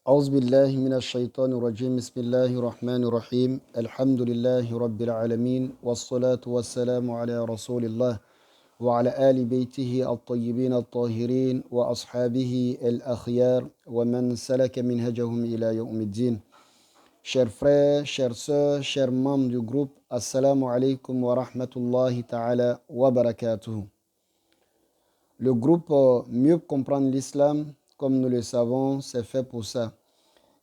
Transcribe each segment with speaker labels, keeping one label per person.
Speaker 1: أعوذ بالله من الشيطان الرجيم بسم الله الرحمن الرحيم الحمد لله رب العالمين والصلاة والسلام على رسول الله وعلى آل بيته الطيبين الطاهرين وأصحابه الأخيار ومن سلك منهجهم إلى يوم الدين. Chers frères, chères sœurs, chers membres du groupe, Assalamu alaikum wa rahmatullahi ta'ala wa barakatuh. Le groupe Mieux comprendre l'islam, comme nous le savons, c'est fait pour ça.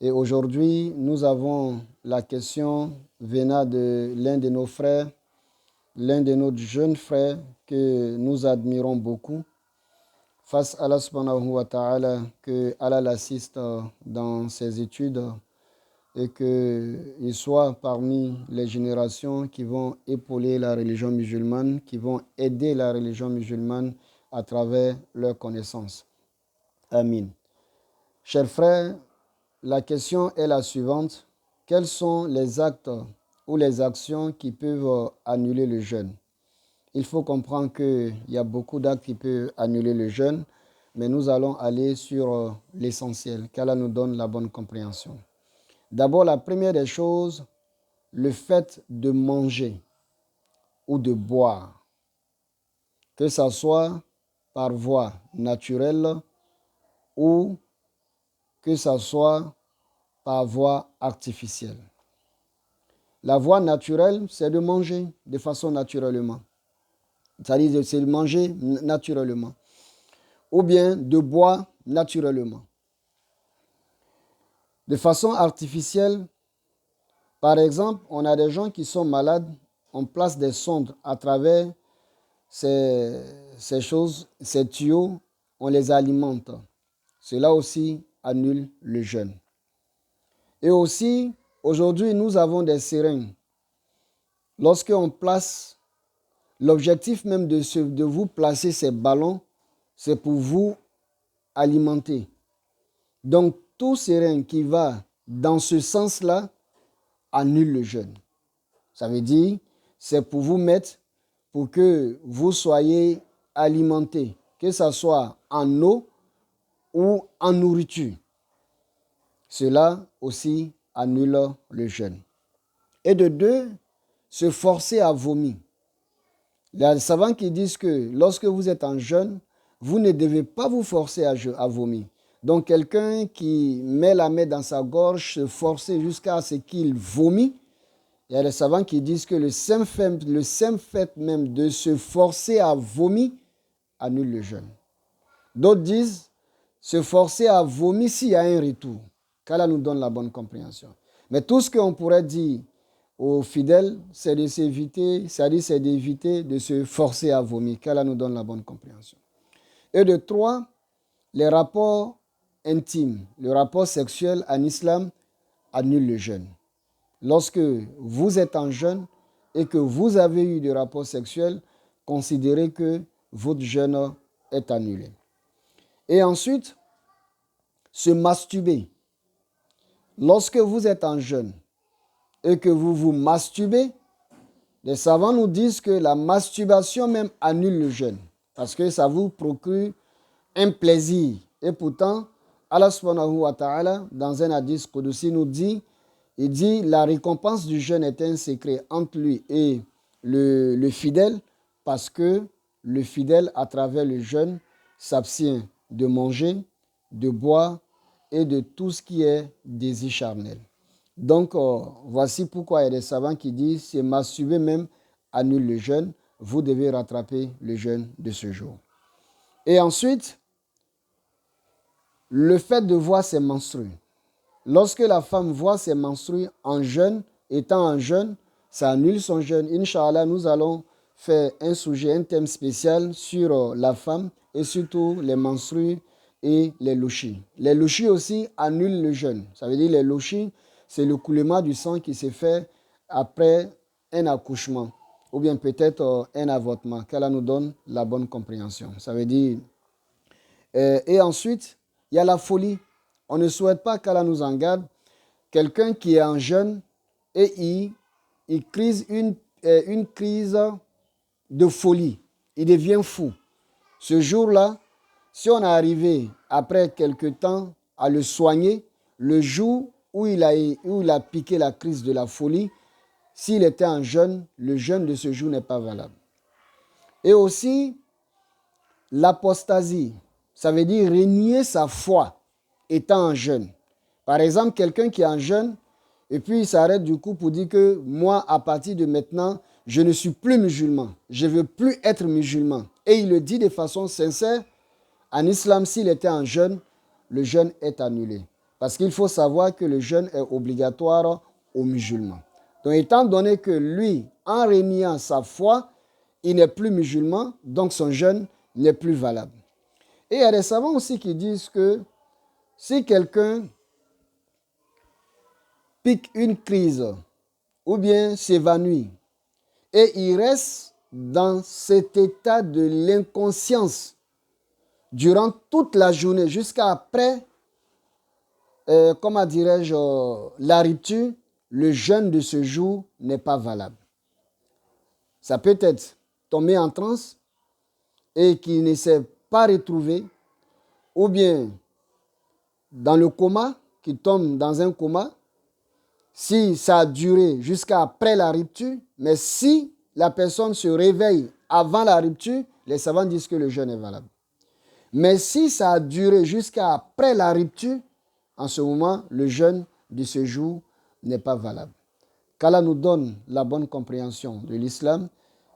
Speaker 1: Et aujourd'hui, nous avons la question venant de l'un de nos frères, l'un de nos jeunes frères que nous admirons beaucoup. Face à Allah subhanahu wa ta'ala, que Allah l'assiste dans ses études et qu'il soit parmi les générations qui vont épauler la religion musulmane, qui vont aider la religion musulmane à travers leurs connaissances. Amin. Chers frères, la question est la suivante. Quels sont les actes ou les actions qui peuvent annuler le jeûne? Il faut comprendre qu'il y a beaucoup d'actes qui peuvent annuler le jeûne, mais nous allons aller sur l'essentiel, qu'Allah nous donne la bonne compréhension. D'abord, la première des choses, le fait de manger ou de boire, que ce soit par voie naturelle ou que ce soit par voie artificielle. La voie naturelle, c'est de manger de façon naturellement. C'est-à-dire, c'est de manger naturellement. Ou bien de boire naturellement. De façon artificielle, par exemple, on a des gens qui sont malades, on place des sondes à travers ces choses, ces tuyaux, on les alimente. Cela aussi annule le jeûne. Et aussi, aujourd'hui, nous avons des seringues. Lorsqu'on place, l'objectif même de vous placer ces ballons, c'est pour vous alimenter. Donc, tout seringue qui va dans ce sens-là annule le jeûne. Ça veut dire, c'est pour vous mettre, pour que vous soyez alimentés, que ce soit en eau ou en nourriture. Cela aussi annule le jeûne. Et de deux, se forcer à vomir. Il y a des savants qui disent que lorsque vous êtes en jeûne, vous ne devez pas vous forcer à vomir. Donc quelqu'un qui met la main dans sa gorge, se forcer jusqu'à ce qu'il vomit, il y a des savants qui disent que le simple fait même de se forcer à vomir annule le jeûne. D'autres disent se forcer à vomir s'il y a un retour, qu'Allah nous donne la bonne compréhension. Mais tout ce qu'on pourrait dire aux fidèles, c'est de s'éviter, c'est-à-dire c'est d'éviter de se forcer à vomir, qu'Allah nous donne la bonne compréhension. Et de trois, les rapports intimes, le rapport sexuel en islam annule le jeûne. Lorsque vous êtes en jeûne et que vous avez eu des rapports sexuels, considérez que votre jeûne est annulé. Et ensuite, se masturber. Lorsque vous êtes en jeûne et que vous vous masturbez, les savants nous disent que la masturbation même annule le jeûne parce que ça vous procure un plaisir. Et pourtant, Allah subhanahu wa ta'ala, dans un hadith qudsi, nous dit, il dit, la récompense du jeûne est un secret entre lui et le fidèle parce que le fidèle, à travers le jeûne, s'abstient de manger, de boire et de tout ce qui est désir charnel. Donc, voici pourquoi il y a des savants qui disent, c'est masturber même annule le jeûne, vous devez rattraper le jeûne de ce jour. Et ensuite, le fait de voir ses menstrues. Lorsque la femme voit ses menstrues en jeûne, étant en jeûne, ça annule son jeûne. Inch'Allah, nous allons faire un sujet, un thème spécial sur la femme et surtout les menstrues et les louchis. Les louchis aussi annulent le jeûne. Ça veut dire les louchis, c'est le coulement du sang qui se fait après un accouchement ou bien peut-être un avortement. Qu'Allah nous donne la bonne compréhension. Ça veut dire... et ensuite, il y a la folie. On ne souhaite pas qu'Allah nous en garde. Quelqu'un qui est en jeûne et il crise une crise de folie. Il devient fou. Ce jour-là, si on est arrivé après quelque temps à le soigner, le jour où il a piqué la crise de la folie, s'il était en jeûne, le jeûne de ce jour n'est pas valable. Et aussi, l'apostasie, ça veut dire renier sa foi étant en jeûne. Par exemple, quelqu'un qui est en jeûne et puis il s'arrête du coup pour dire que moi, à partir de maintenant, je ne suis plus musulman. Je ne veux plus être musulman. Et il le dit de façon sincère. En islam, s'il était en jeûne, le jeûne est annulé. Parce qu'il faut savoir que le jeûne est obligatoire aux musulmans. Donc, étant donné que lui, en reniant sa foi, il n'est plus musulman, donc son jeûne n'est plus valable. Et il y a des savants aussi qui disent que si quelqu'un pique une crise ou bien s'évanouit et il reste dans cet état de l'inconscience durant toute la journée jusqu'à après, comment dirais-je, la rupture, le jeûne de ce jour n'est pas valable. Ça peut être tombé en transe et qui ne s'est pas retrouvé, ou bien dans le coma, qui tombe dans un coma, si ça a duré jusqu'à après la rupture, mais si la personne se réveille avant la rupture, les savants disent que le jeûne est valable. Mais si ça a duré jusqu'à après la rupture, en ce moment, le jeûne de ce jour n'est pas valable. Qu'Allah nous donne la bonne compréhension de l'islam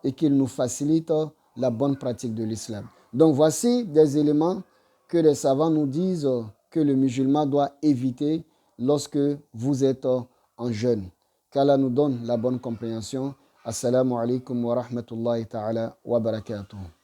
Speaker 1: et qu'il nous facilite la bonne pratique de l'islam. Donc voici des éléments que les savants nous disent que le musulman doit éviter lorsque vous êtes en jeûne. Qu'Allah nous donne la bonne compréhension. Assalamu alaikum wa rahmatullahi ta'ala wa barakatuh.